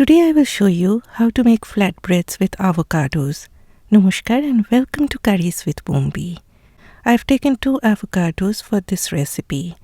Today I will show you how to make flatbreads with avocados. Namaskar and welcome to Curries with Bumbi. I have taken 2 avocados for this recipe.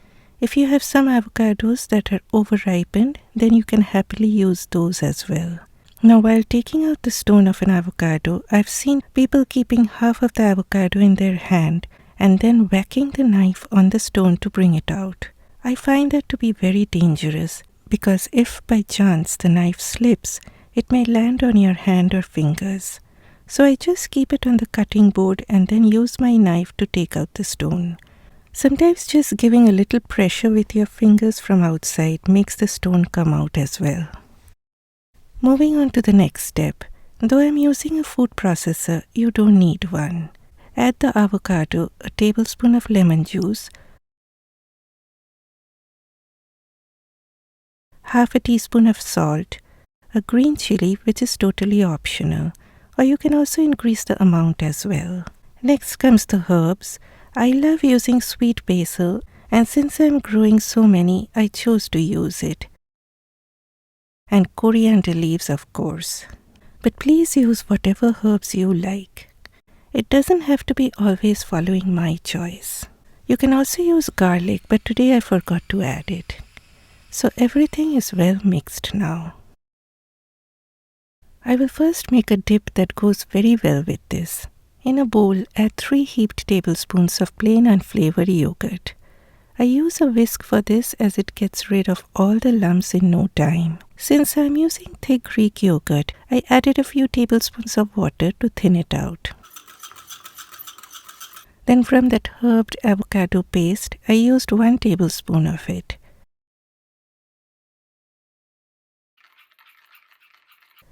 If you have some avocados that are over-ripened, then you can happily use those as well. Now while taking out the stone of an avocado, I've seen people keeping half of the avocado in their hand and then whacking the knife on the stone to bring it out. I find that to be very dangerous because if by chance the knife slips, it may land on your hand or fingers. So I just keep it on the cutting board and then use my knife to take out the stone. Sometimes just giving a little pressure with your fingers from outside makes the stone come out as well. Moving on to the next step. Though I'm using a food processor, you don't need one. Add the avocado, a tablespoon of lemon juice, half a teaspoon of salt, a green chilli which is totally optional, or you can also increase the amount as well. Next comes the herbs. I love using sweet basil, and since I'm growing so many, I chose to use it. And coriander leaves, of course. But please use whatever herbs you like. It doesn't have to be always following my choice. You can also use garlic, but today I forgot to add it. So everything is well mixed now. I will first make a dip that goes very well with this. In a bowl, add 3 heaped tablespoons of plain unflavored yogurt. I use a whisk for this as it gets rid of all the lumps in no time. Since I am using thick Greek yogurt, I added a few tablespoons of water to thin it out. Then from that herbed avocado paste, I used 1 tablespoon of it.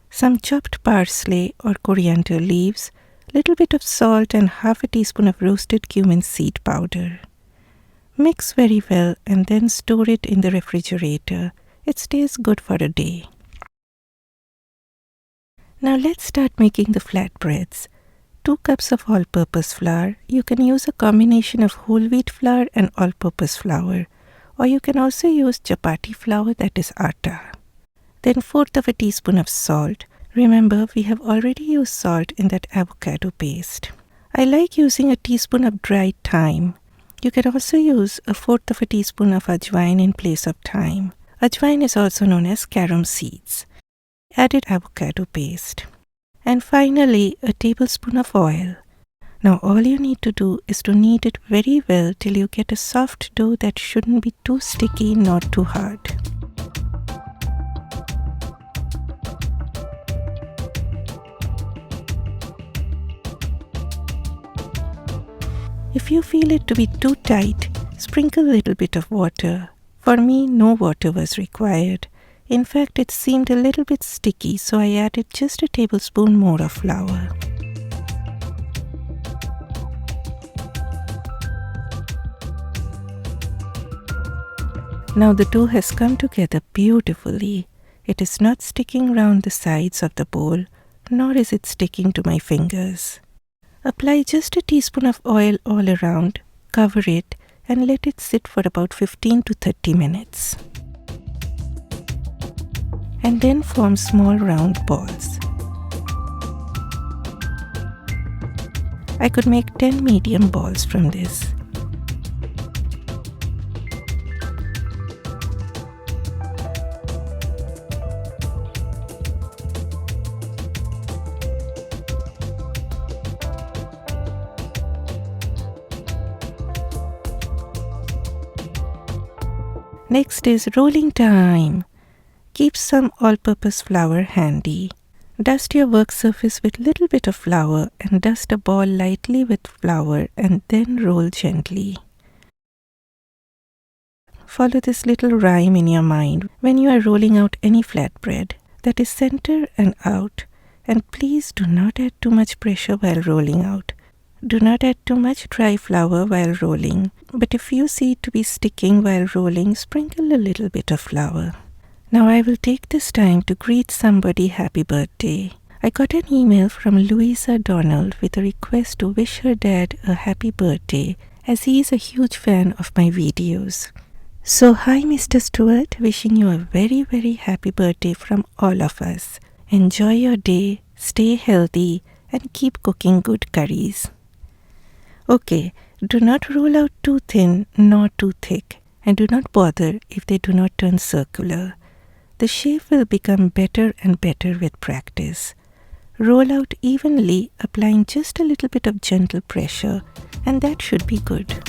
Some chopped parsley or coriander leaves, little bit of salt and half a teaspoon of roasted cumin seed powder. Mix very well and then store it in the refrigerator. It stays good for a day. Now let's start making the flatbreads. 2 cups of all-purpose flour. You can use a combination of whole wheat flour and all-purpose flour, or you can also use chapati flour, that is atta. Then 1/4 of a teaspoon of salt. Remember, we have already used salt in that avocado paste. I like using a teaspoon of dried thyme. You can also use a 1/4 of a teaspoon of ajwain in place of thyme. Ajwain is also known as carom seeds. Added avocado paste. And finally, a tablespoon of oil. Now all you need to do is to knead it very well till you get a soft dough that shouldn't be too sticky nor too hard. If you feel it to be too tight, sprinkle a little bit of water. For me, no water was required. In fact, it seemed a little bit sticky, so I added just a tablespoon more of flour. Now the dough has come together beautifully. It is not sticking round the sides of the bowl, nor is it sticking to my fingers. Apply just a teaspoon of oil all around, cover it, and let it sit for about 15 to 30 minutes. And then form small round balls. I could make 10 medium balls from this. Next is rolling time. Keep some all-purpose flour handy. Dust your work surface with little bit of flour and dust a ball lightly with flour and then roll gently. Follow this little rhyme in your mind when you are rolling out any flatbread. That is center and out. And please do not add too much pressure while rolling out. Do not add too much dry flour while rolling, but if you see it to be sticking while rolling, sprinkle a little bit of flour. Now I will take this time to greet somebody happy birthday. I got an email from Louisa Donald with a request to wish her dad a happy birthday as he is a huge fan of my videos. So hi Mr. Stewart, wishing you a very happy birthday from all of us. Enjoy your day, stay healthy and keep cooking good curries. Okay, do not roll out too thin nor too thick, and do not bother if they do not turn circular. The shape will become better and better with practice. Roll out evenly, applying just a little bit of gentle pressure, and that should be good.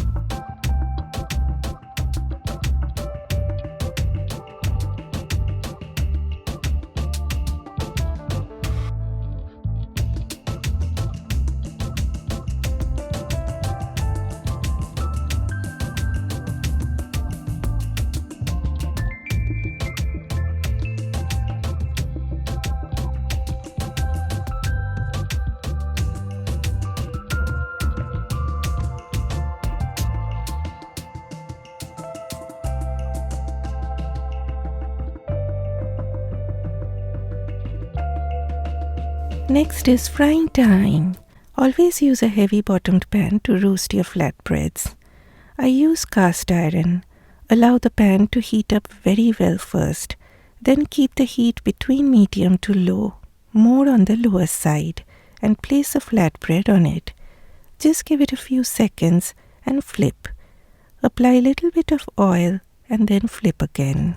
Next is frying time. Always use a heavy bottomed pan to roast your flatbreads. I use cast iron. Allow the pan to heat up very well first. Then keep the heat between medium to low, more on the lower side, and place a flatbread on it. Just give it a few seconds and flip. Apply a little bit of oil and then flip again.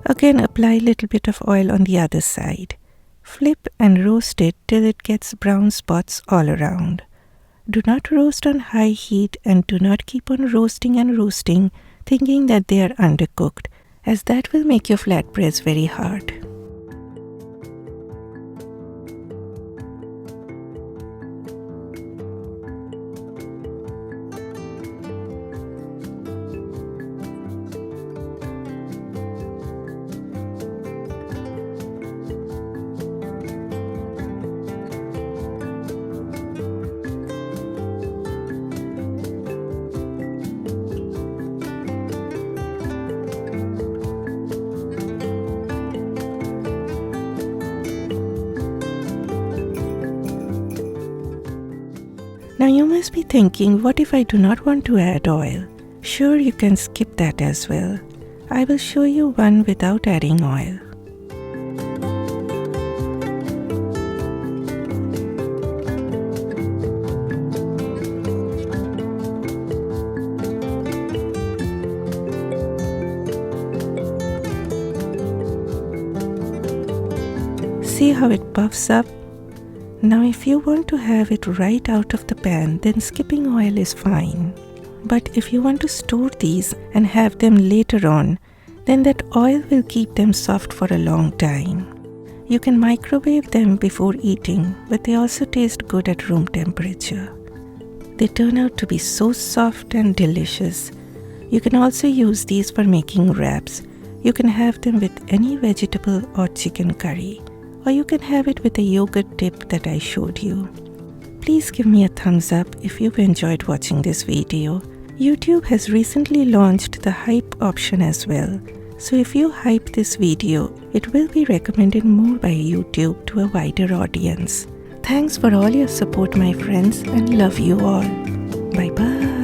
Again apply a little bit of oil on the other side. Flip and roast it till it gets brown spots all around. Do not roast on high heat and do not keep on roasting and roasting thinking that they are undercooked, as that will make your flatbreads very hard. Now you must be thinking, what if I do not want to add oil? Sure, you can skip that as well. I will show you one without adding oil. See how it puffs up? Now if you want to have it right out of the pan, then skipping oil is fine. But if you want to store these and have them later on, then that oil will keep them soft for a long time. You can microwave them before eating, but they also taste good at room temperature. They turn out to be so soft and delicious. You can also use these for making wraps. You can have them with any vegetable or chicken curry, or you can have it with a yogurt dip that I showed you. Please give me a thumbs up if you've enjoyed watching this video. YouTube has recently launched the hype option as well. So if you hype this video, it will be recommended more by YouTube to a wider audience. Thanks for all your support, my friends, and love you all. Bye bye.